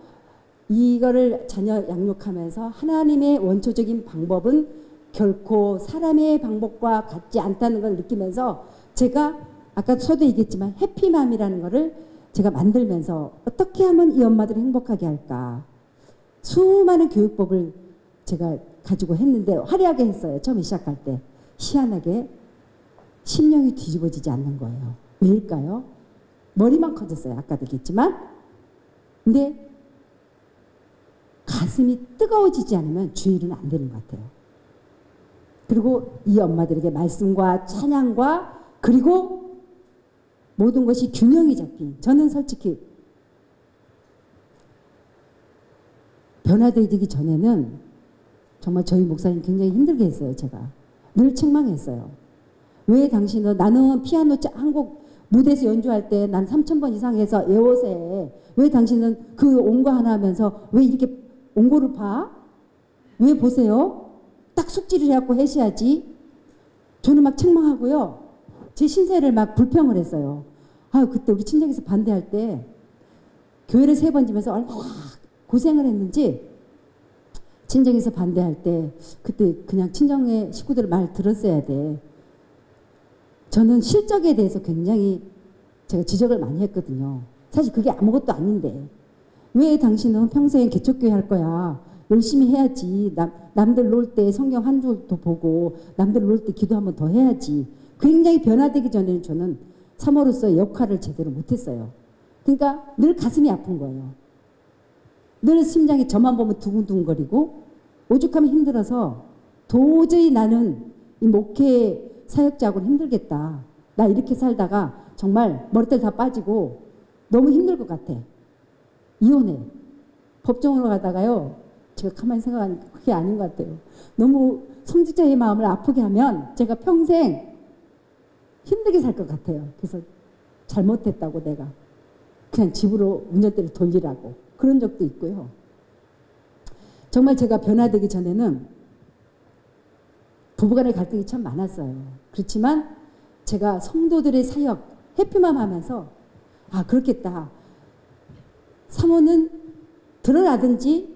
S1: 이거를 자녀 양육하면서 하나님의 원초적인 방법은 결코 사람의 방법과 같지 않다는 걸 느끼면서 제가 아까 저도 얘기했지만 해피맘이라는 거를 제가 만들면서 어떻게 하면 이 엄마들을 행복하게 할까. 수많은 교육법을 제가 가지고 했는데 화려하게 했어요. 처음에 시작할 때. 희한하게 심령이 뒤집어지지 않는 거예요. 왜일까요? 머리만 커졌어요. 아까도 얘기했지만. 근데 가슴이 뜨거워지지 않으면 주일은 안 되는 것 같아요. 그리고 이 엄마들에게 말씀과 찬양과 그리고 모든 것이 균형이 잡힌 저는 솔직히 변화되기 전에는 정말 저희 목사님 굉장히 힘들게 했어요. 제가 늘 책망했어요. 왜 당신은 나는 피아노 한 곡 무대에서 연주할 때 난 3,000번 이상 해서 외워서 왜 당신은 그 온거 하나 하면서 왜 이렇게 온고를 봐? 왜 보세요? 딱 숙지를 해갖고 하셔야지. 저는 막 책망하고요. 제 신세를 막 불평을 했어요. 아, 그때 우리 친정에서 반대할 때 교회를 3번 지면서 얼마나 고생을 했는지 친정에서 반대할 때 그때 그냥 친정의 식구들 말 들었어야 돼. 저는 실적에 대해서 굉장히 제가 지적을 많이 했거든요. 사실 그게 아무것도 아닌데 왜 당신은 평생 개척교회 할 거야. 열심히 해야지. 남들 놀 때 성경 한 줄도 보고 남들 놀 때 기도 한번 더 해야지. 굉장히 변화되기 전에는 저는 사모로서의 역할을 제대로 못했어요. 그러니까 늘 가슴이 아픈 거예요. 늘 심장이 저만 보면 두근두근거리고 오죽하면 힘들어서 도저히 나는 이 목회 사역자하고는 힘들겠다. 나 이렇게 살다가 정말 머리털 다 빠지고 너무 힘들 것 같아. 이혼해. 법정으로 가다가요. 제가 가만히 생각하니까 그게 아닌 것 같아요. 너무 성직자의 마음을 아프게 하면 제가 평생 힘들게 살 것 같아요. 그래서 잘못했다고 내가 그냥 집으로 운전대를 돌리라고 그런 적도 있고요. 정말 제가 변화되기 전에는 부부간의 갈등이 참 많았어요. 그렇지만 제가 성도들의 사역 해피맘 하면서 아 그렇겠다. 사모는 드러나든지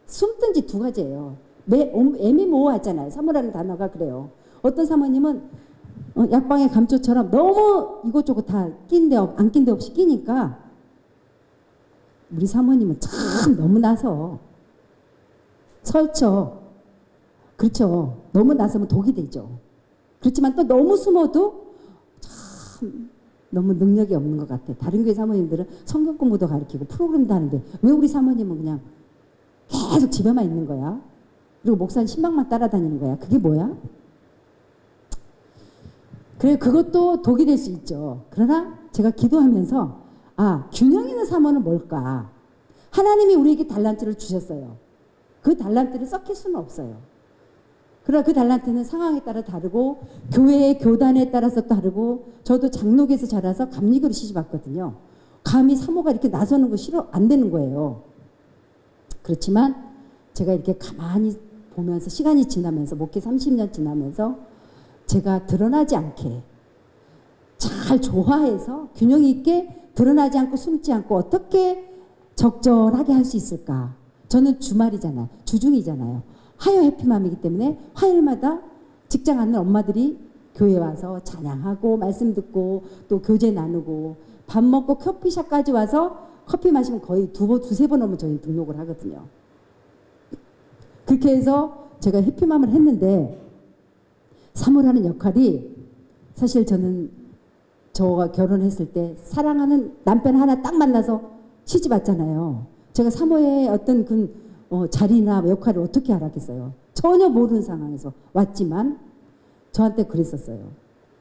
S1: 숨든지 두 가지예요. 애매모호하잖아요. 사모라는 단어가 그래요. 어떤 사모님은 약방의 감초처럼 너무 이것저것 다 안 낀 데 없이 끼니까 우리 사모님은 참 너무 나서 설쳐. 그렇죠. 너무 나서면 독이 되죠. 그렇지만 또 너무 숨어도 참 너무 능력이 없는 것 같아. 다른 교회 사모님들은 성경 공부도 가르치고 프로그램도 하는데 왜 우리 사모님은 그냥 계속 집에만 있는 거야? 그리고 목사님 신방만 따라다니는 거야? 그게 뭐야? 그래 그것도 독이 될 수 있죠. 그러나 제가 기도하면서 아 균형 있는 사모는 뭘까? 하나님이 우리에게 달란트를 주셨어요. 그 달란트를 썩힐 수는 없어요. 그러나 그 달란트는 상황에 따라 다르고 교회의 교단에 따라서 다르고 저도 장로교에서 자라서 감리교로 시집왔거든요. 감히 사모가 이렇게 나서는 거 싫어 안 되는 거예요. 그렇지만 제가 이렇게 가만히 보면서 시간이 지나면서 목회 30년 지나면서 제가 드러나지 않게 잘 조화해서 균형 있게 드러나지 않고 숨지 않고 어떻게 적절하게 할 수 있을까? 저는 주말이잖아요. 주중이잖아요. 화요 해피맘이기 때문에 화요일마다 직장 가는 엄마들이 교회 와서 찬양하고 말씀 듣고 또 교제 나누고 밥 먹고 커피숍까지 와서 커피 마시면 거의 두세 번 오면 저희 등록을 하거든요. 그렇게 해서 제가 해피맘을 했는데 사모라는 역할이 사실 저는 저가 결혼했을 때 사랑하는 남편 하나 딱 만나서 시집 왔잖아요. 제가 사모의 어떤 그 자리나 역할을 어떻게 알았겠어요. 전혀 모르는 상황에서 왔지만 저한테 그랬었어요.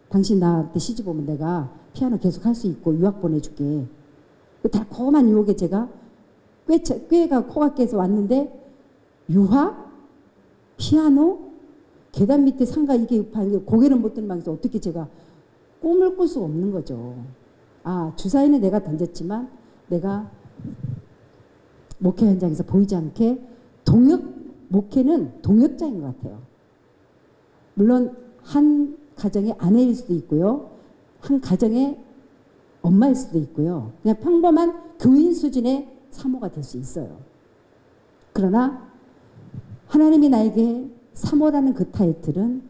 S1: 당신 나한테 시집 오면 내가 피아노 계속 할 수 있고 유학 보내줄게. 그 달콤한 유혹에 제가 꾀가 코가 깨서 왔는데 유학? 피아노? 계단 밑에 상가 이게 고개를 못 드는 방에서 어떻게 제가 꿈을 꿀 수가 없는 거죠. 아 주사위는 내가 던졌지만 내가 목회 현장에서 보이지 않게 목회는 동역자인 것 같아요. 물론 한 가정의 아내일 수도 있고요. 한 가정의 엄마일 수도 있고요. 그냥 평범한 교인 수준의 사모가 될 수 있어요. 그러나 하나님이 나에게 사모라는 그 타이틀은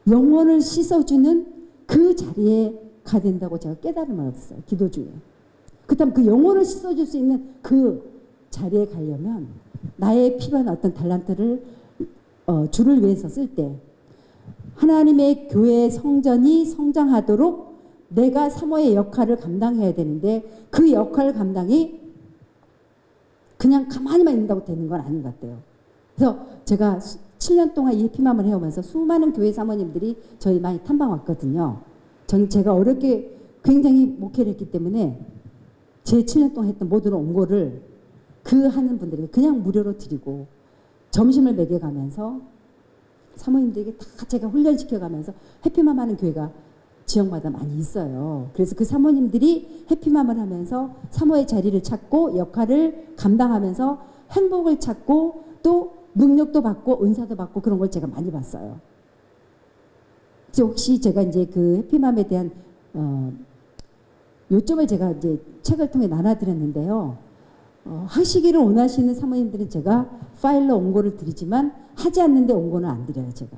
S1: 영혼을 씻어주는 그 자리에 가야 된다고 제가 깨달음을 얻었어요. 기도 중에. 그렇다면 그 영혼을 씻어줄 수 있는 그 자리에 가려면 나의 필요한 어떤 달란트를 주를 위해서 쓸 때 하나님의 교회 성전이 성장하도록 내가 사모의 역할을 감당해야 되는데 그 역할 감당이 그냥 가만히만 있는다고 되는 건 아닌 것 같아요. 그래서 제가 7년 동안 이 해피맘을 해오면서 수많은 교회 사모님들이 저희 많이 탐방 왔거든요. 제가 어렵게 굉장히 목회를 했기 때문에 제 7년 동안 했던 모든 원고를 그 하는 분들에게 그냥 무료로 드리고 점심을 먹여가면서 사모님들에게 다 제가 훈련시켜가면서 해피맘 하는 교회가 지역마다 많이 있어요. 그래서 그 사모님들이 해피맘을 하면서 사모의 자리를 찾고 역할을 감당하면서 행복을 찾고 또 능력도 받고 은사도 받고 그런 걸 제가 많이 봤어요. 혹시 제가 이제 그 해피맘에 대한 요점을 제가 이제 책을 통해 나눠드렸는데요. 하시기를 원하시는 사모님들은 제가 파일로 원고를 드리지만 하지 않는데 원고는 안 드려요, 제가.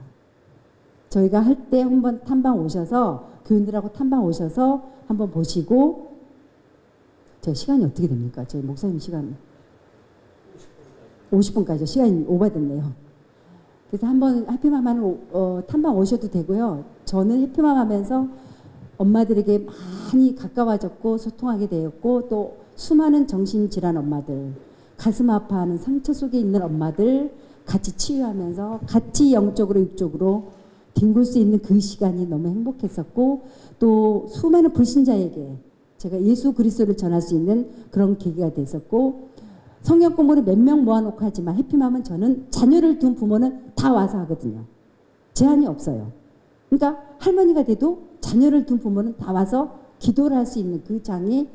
S1: 저희가 할 때 한번 탐방 오셔서 교인들하고 탐방 오셔서 한번 보시고 제 시간이 어떻게 됩니까? 저희 목사님 시간 50분까지 시간이 오버됐네요. 그래서 한번 해피맘 하는 탐방 오셔도 되고요. 저는 해피맘 하면서 엄마들에게 많이 가까워졌고 소통하게 되었고 또 수많은 정신질환 엄마들, 가슴 아파하는 상처 속에 있는 엄마들 같이 치유하면서 같이 영적으로 육적으로 뒹굴 수 있는 그 시간이 너무 행복했었고 또 수많은 불신자에게 제가 예수 그리스도를 전할 수 있는 그런 계기가 됐었고 성경 공부를 몇 명 모아놓고 하지만 해피맘은 저는 자녀를 둔 부모는 다 와서 하거든요. 제한이 없어요. 그러니까 할머니가 돼도 자녀를 둔 부모는 다 와서 기도를 할 수 있는 그 장이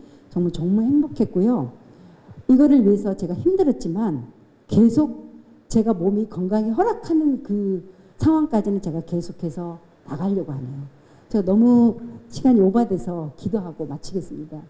S1: 정말 행복했고요. 이거를 위해서 제가 힘들었지만 계속 제가 몸이 건강히 허락하는 그 상황까지는 제가 계속해서 나가려고 하네요. 제가 너무 시간이 오버돼서 기도하고 마치겠습니다.